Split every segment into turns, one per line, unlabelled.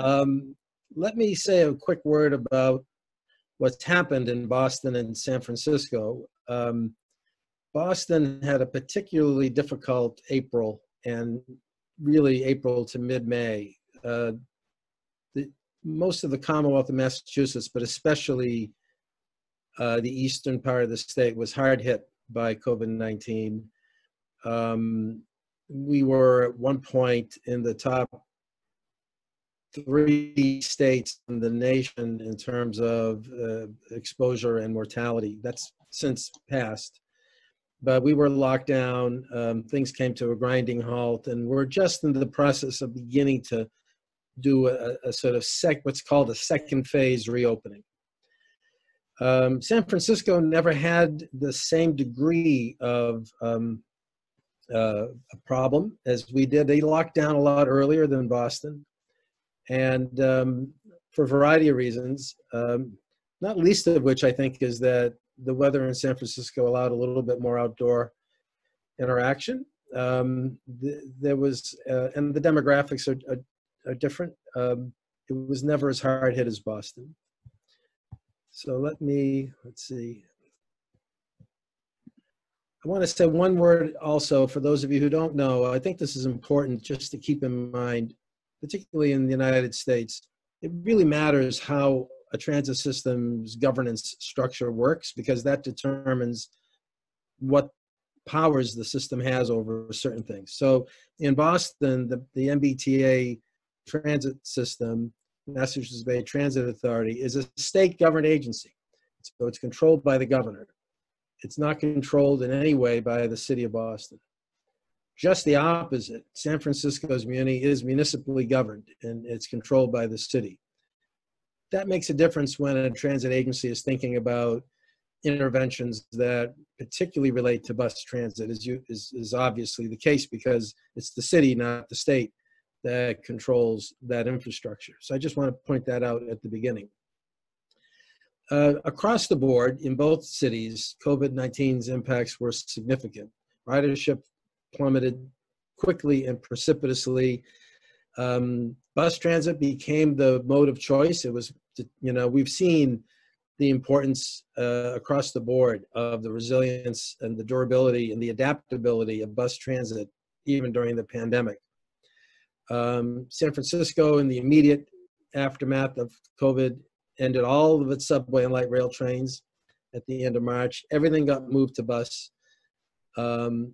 Um, Let me say a quick word about what's happened in Boston and San Francisco. Boston had a particularly difficult April, and really April to mid-May. Most of the Commonwealth of Massachusetts, but especially the eastern part of the state, was hard hit by COVID-19. We were at one point in the top 3 states in the nation in terms of exposure and mortality. That's since passed. But we were locked down, things came to a grinding halt, and we're just in the process of beginning to do a sort of what's called a second phase reopening. San Francisco never had the same degree of a problem as we did. They locked down a lot earlier than Boston, and for a variety of reasons, not least of which I think is that the weather in San Francisco allowed a little bit more outdoor interaction. There was, and the demographics are different. It was never as hard hit as Boston. So let's see. I want to say one word also for those of you who don't know. I think this is important just to keep in mind, particularly in the United States. It really matters how a transit system's governance structure works, because that determines what powers the system has over certain things. So in Boston, the MBTA transit system, Massachusetts Bay Transit Authority, is a state-governed agency. So it's controlled by the governor. It's not controlled in any way by the city of Boston. Just the opposite. San Francisco's muni is municipally governed, and it's controlled by the city. That makes a difference when a transit agency is thinking about interventions that particularly relate to bus transit, is obviously the case, because it's the city, not the state, that controls that infrastructure. So I just want to point that out at the beginning. Across the board, in both cities, COVID-19's impacts were significant. Ridership plummeted quickly and precipitously. Bus transit became the mode of choice. It was, we've seen the importance across the board of the resilience and the durability and the adaptability of bus transit, even during the pandemic. San Francisco, in the immediate aftermath of COVID, ended all of its subway and light rail trains at the end of March. Everything got moved to bus. And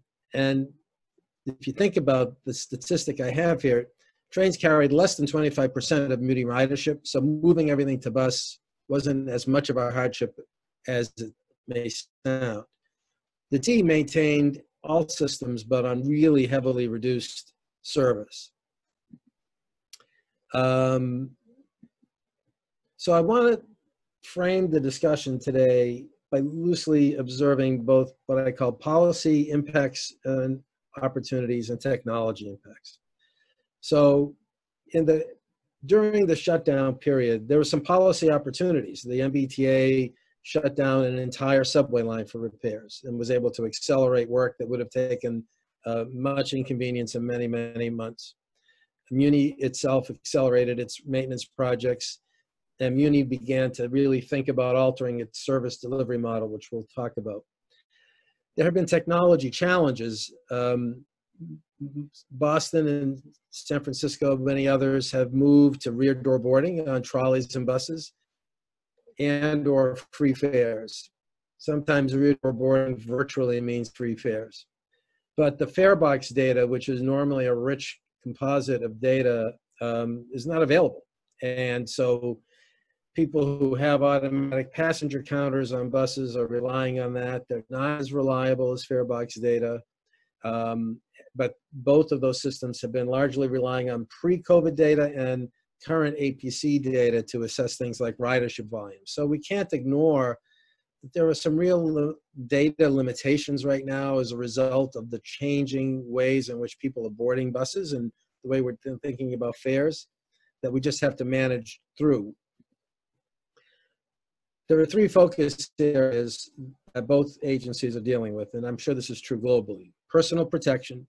if you think about the statistic I have here, trains carried less than 25% of commuting ridership, so moving everything to bus wasn't as much of a hardship as it may sound. The T maintained all systems, but on really heavily reduced service. So I want to frame the discussion today by loosely observing both what I call policy impacts and opportunities and technology impacts. So during the shutdown period, there were some policy opportunities. The MBTA shut down an entire subway line for repairs and was able to accelerate work that would have taken much inconvenience in many, many months. Muni itself accelerated its maintenance projects, and Muni began to really think about altering its service delivery model, which we'll talk about. There have been technology challenges. Boston and San Francisco, many others, have moved to rear door boarding on trolleys and buses, and or free fares. Sometimes rear door boarding virtually means free fares. But the farebox data, which is normally a rich composite of data, is not available. And so people who have automatic passenger counters on buses are relying on that. They're not as reliable as farebox data. But both of those systems have been largely relying on pre-COVID data and current APC data to assess things like ridership volume. So we can't ignore that there are some real data limitations right now as a result of the changing ways in which people are boarding buses and the way we're thinking about fares that we just have to manage through. There are 3 focus areas that both agencies are dealing with, and I'm sure this is true globally. Personal protection,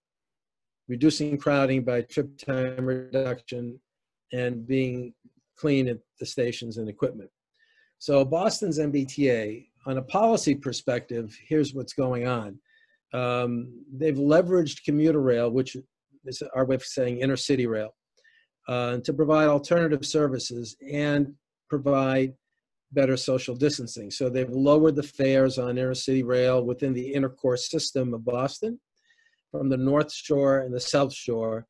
reducing crowding by trip time reduction, and being clean at the stations and equipment. So Boston's MBTA, on a policy perspective, here's what's going on. They've leveraged commuter rail, which is our way of saying intercity rail, to provide alternative services and provide better social distancing. So they've lowered the fares on intercity rail within the intercore system of Boston from the North Shore and the South Shore,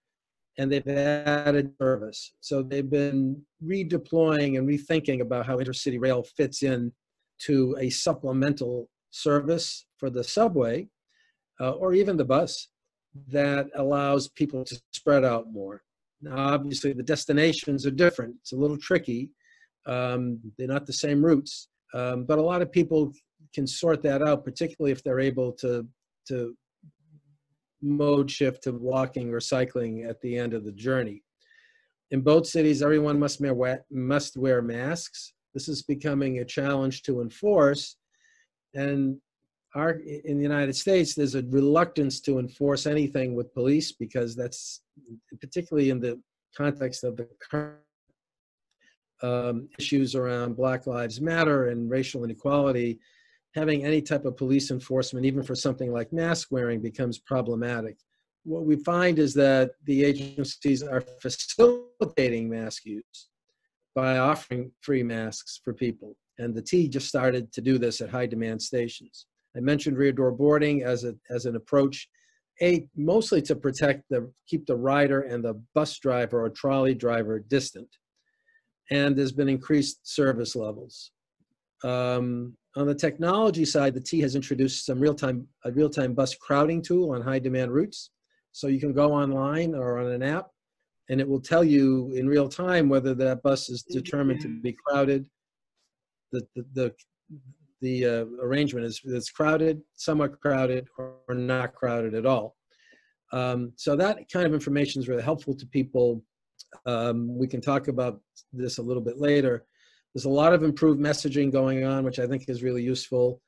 and they've added service. So they've been redeploying and rethinking about how intercity rail fits in to a supplemental service for the subway or even the bus that allows people to spread out more. Now, obviously, the destinations are different. It's a little tricky. They're not the same routes, but a lot of people can sort that out, particularly if they're able to mode shift to walking or cycling at the end of the journey. In both cities, everyone must wear masks. This is becoming a challenge to enforce. And in the United States, there's a reluctance to enforce anything with police because that's, particularly in the context of the current issues around Black Lives Matter and racial inequality, having any type of police enforcement, even for something like mask wearing, becomes problematic. What we find is that the agencies are facilitating mask use by offering free masks for people. And the T just started to do this at high demand stations. I mentioned rear door boarding as an approach, mostly to keep the rider and the bus driver or trolley driver distant. And there's been increased service levels. On the technology side, the T has introduced a real-time bus crowding tool on high demand routes. So you can go online or on an app, and it will tell you in real time whether that bus is determined to be crowded. The arrangement is it's crowded, somewhat crowded, or not crowded at all. So that kind of information is really helpful to people. We can talk about this a little bit later. There's a lot of improved messaging going on, which I think is really useful.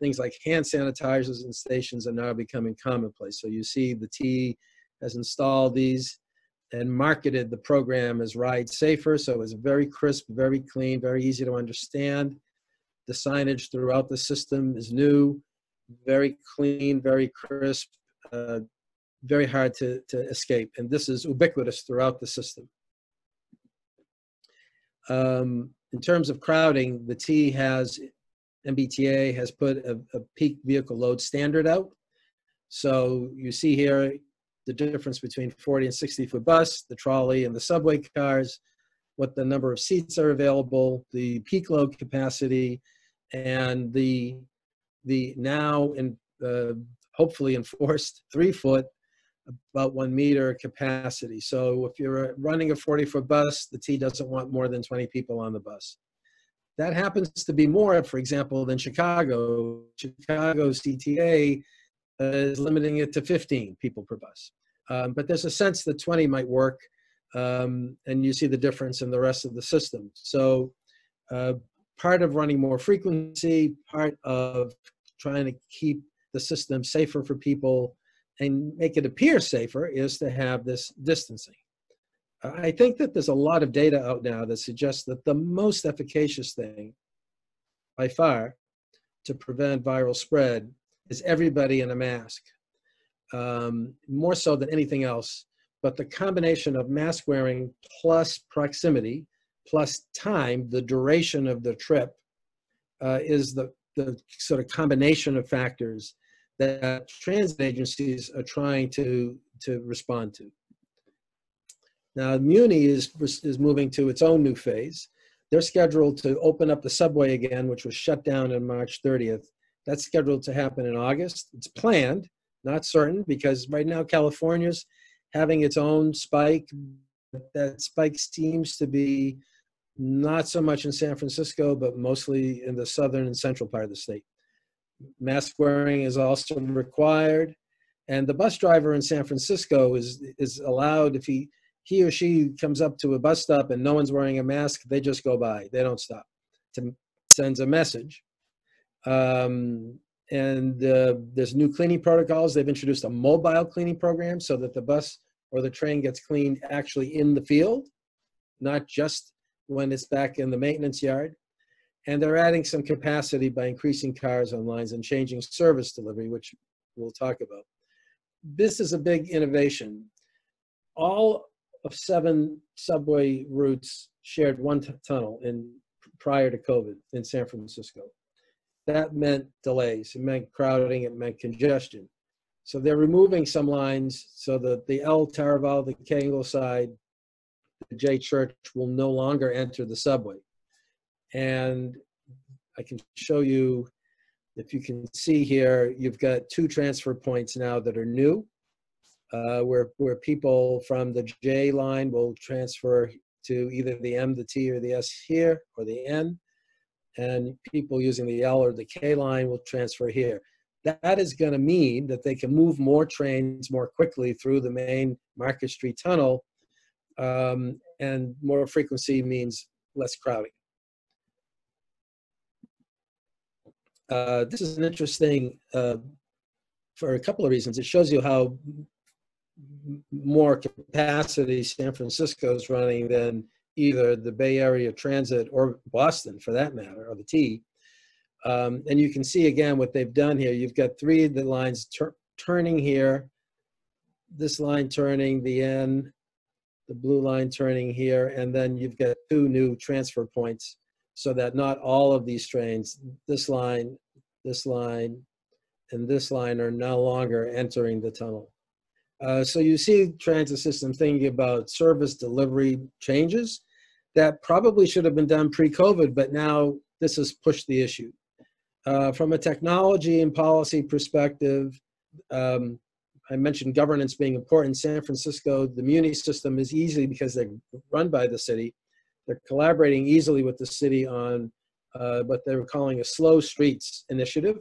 Things like hand sanitizers in stations are now becoming commonplace. So you see the T has installed these and marketed the program as Ride Safer. So it's very crisp, very clean, very easy to understand. The signage throughout the system is new, very clean, very crisp, very hard to escape. And this is ubiquitous throughout the system. In terms of crowding, the MBTA has put a peak vehicle load standard out. So you see here the difference between 40 and 60-foot bus, the trolley, and the subway cars, what the number of seats are available, the peak load capacity, and the now hopefully enforced 3-foot, about 1 meter capacity. So if you're running a 40-foot bus, the T doesn't want more than 20 people on the bus. That happens to be more, for example, than Chicago. Chicago's CTA is limiting it to 15 people per bus. But there's a sense that 20 might work, and you see the difference in the rest of the system. So part of running more frequency, part of trying to keep the system safer for people and make it appear safer is to have this distancing. I think that there's a lot of data out now that suggests that the most efficacious thing by far to prevent viral spread is everybody in a mask, more so than anything else. But the combination of mask wearing plus proximity plus time, the duration of the trip, is the sort of combination of factors that transit agencies are trying to respond to. Now, Muni is moving to its own new phase. They're scheduled to open up the subway again, which was shut down on March 30th. That's scheduled to happen in August. It's planned, not certain, because right now California's having its own spike. That spike seems to be not so much in San Francisco, but mostly in the southern and central part of the state. Mask wearing is also required. And the bus driver in San Francisco is allowed, if he or she comes up to a bus stop and no one's wearing a mask, they just go by. They don't stop. It sends a message. And there's new cleaning protocols. They've introduced a mobile cleaning program so that the bus or the train gets cleaned actually in the field not just when it's back in the maintenance yard. And they're adding some capacity by increasing cars on lines and changing service delivery, which we'll talk about. This is a big innovation. All of 7 subway routes shared one tunnel prior to COVID in San Francisco. That meant delays, it meant crowding, it meant congestion. So they're removing some lines so that the L Taraval, the K Ingleside, the J Church will no longer enter the subway. And I can show you, if you can see here, you've got 2 transfer points now that are new, where people from the J line will transfer to either the M, the T, or the S here, or the N, and people using the L or the K line will transfer here. That is going to mean that they can move more trains more quickly through the main Market Street tunnel, and more frequency means less crowding. This is an interesting, for a couple of reasons. It shows you how more capacity San Francisco is running than either the Bay Area Transit or Boston, for that matter, or the T. And you can see again what they've done here. You've got 3 of the lines turning here, this line turning, the N, the blue line turning here, and then you've got 2 new transfer points so that not all of these trains, this line, and this line are no longer entering the tunnel. So you see transit system thinking about service delivery changes that probably should have been done pre-COVID, but now this has pushed the issue. From a technology and policy perspective, I mentioned governance being important. San Francisco, the Muni system is easy because they're run by the city. They're collaborating easily with the city on what they were calling a slow streets initiative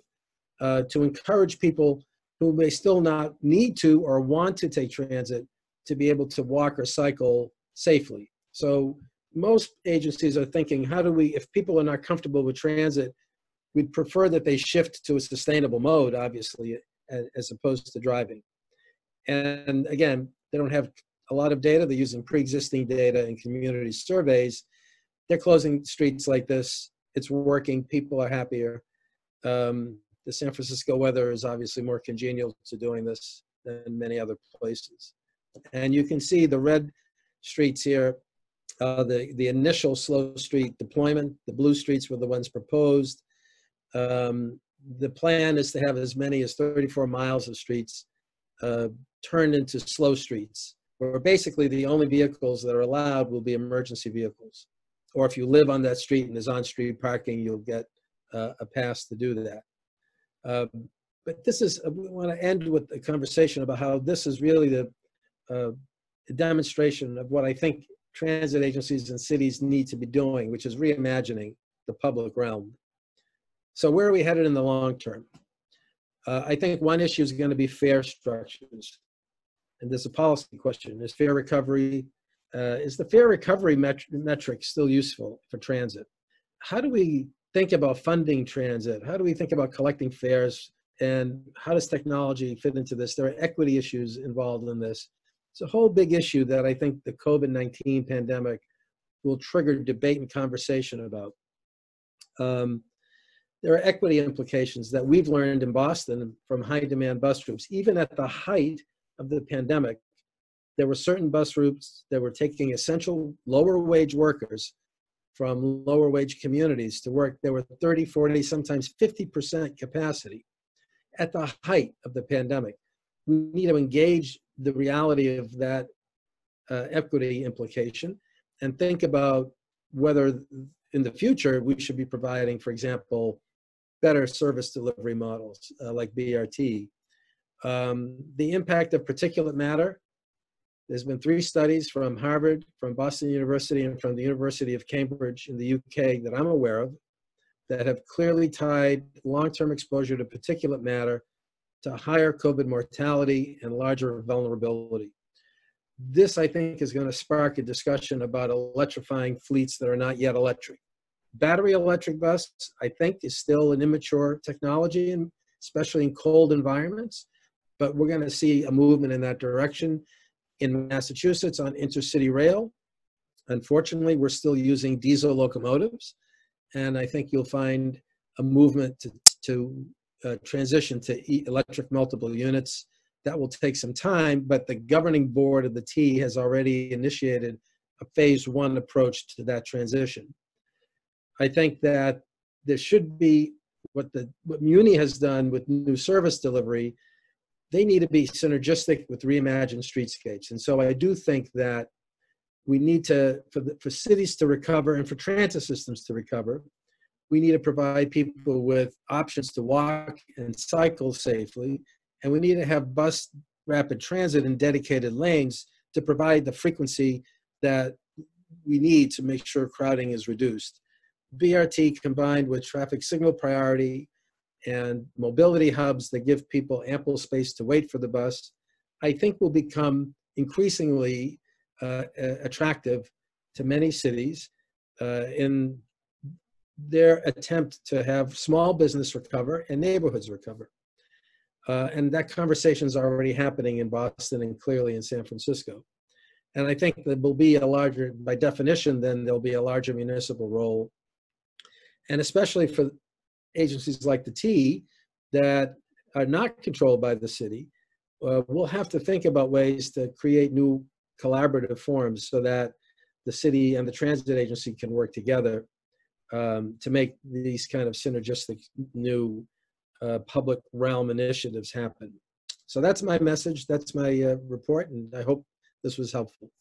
to encourage people who may still not need to or want to take transit to be able to walk or cycle safely. So most agencies are thinking, how do we, if people are not comfortable with transit, we'd prefer that they shift to a sustainable mode, obviously, as opposed to driving. And again, they don't have a lot of data. They're using pre-existing data and community surveys. They're closing streets like this. It's working. People are happier. The San Francisco weather is obviously more congenial to doing this than many other places. And you can see the red streets here, the initial slow street deployment. The blue streets were the ones proposed. The plan is to have as many as 34 miles of streets turned into slow streets, where basically the only vehicles that are allowed will be emergency vehicles. Or if you live on that street and there's on-street parking, you'll get a pass to do that. But this is, we want to end with a conversation about how this is really the demonstration of what I think transit agencies and cities need to be doing, which is reimagining the public realm. So where are we headed in the long term? I think one issue is going to be fare structures. And there's a policy question. Is fare recovery, is the fare recovery metric still useful for transit? How do we think about funding transit? How do we think about collecting fares? And how does technology fit into this? There are equity issues involved in this. It's a whole big issue that I think the COVID-19 pandemic will trigger debate and conversation about. There are equity implications that we've learned in Boston from high demand bus routes. Even at the height of the pandemic, there were certain bus routes that were taking essential lower wage workers from lower wage communities to work. There were 30, 40, sometimes 50% capacity at the height of the pandemic. We need to engage the reality of that equity implication and think about whether in the future we should be providing, for example, better service delivery models like BRT. The impact of particulate matter. There's been 3 studies from Harvard, from Boston University, and from the University of Cambridge in the UK that I'm aware of that have clearly tied long-term exposure to particulate matter to higher COVID mortality and larger vulnerability. This, I think, is going to spark a discussion about electrifying fleets that are not yet electric. Battery electric bus, I think, is still an immature technology, and especially in cold environments, but we're going to see a movement in that direction. In Massachusetts on intercity rail, Unfortunately, we're still using diesel locomotives, and I think you'll find a movement to transition to electric multiple units. That will take some time, but the governing board of the T has already initiated a phase one approach to that transition. I think that there should be what Muni has done with new service delivery. They need to be synergistic with reimagined streetscapes. And so I do think that we need to, for cities to recover and for transit systems to recover, we need to provide people with options to walk and cycle safely. And we need to have bus rapid transit in dedicated lanes to provide the frequency that we need to make sure crowding is reduced. BRT combined with traffic signal priority and mobility hubs that give people ample space to wait for the bus, I think will become increasingly attractive to many cities in their attempt to have small business recover and neighborhoods recover. And that conversation is already happening in Boston and clearly in San Francisco. And I think there will be a larger, by definition, then there'll be a larger municipal role. And especially for agencies like the T that are not controlled by the city, we'll have to think about ways to create new collaborative forms so that the city and the transit agency can work together to make these kind of synergistic new public realm initiatives happen. So that's my message. That's my report, and I hope this was helpful.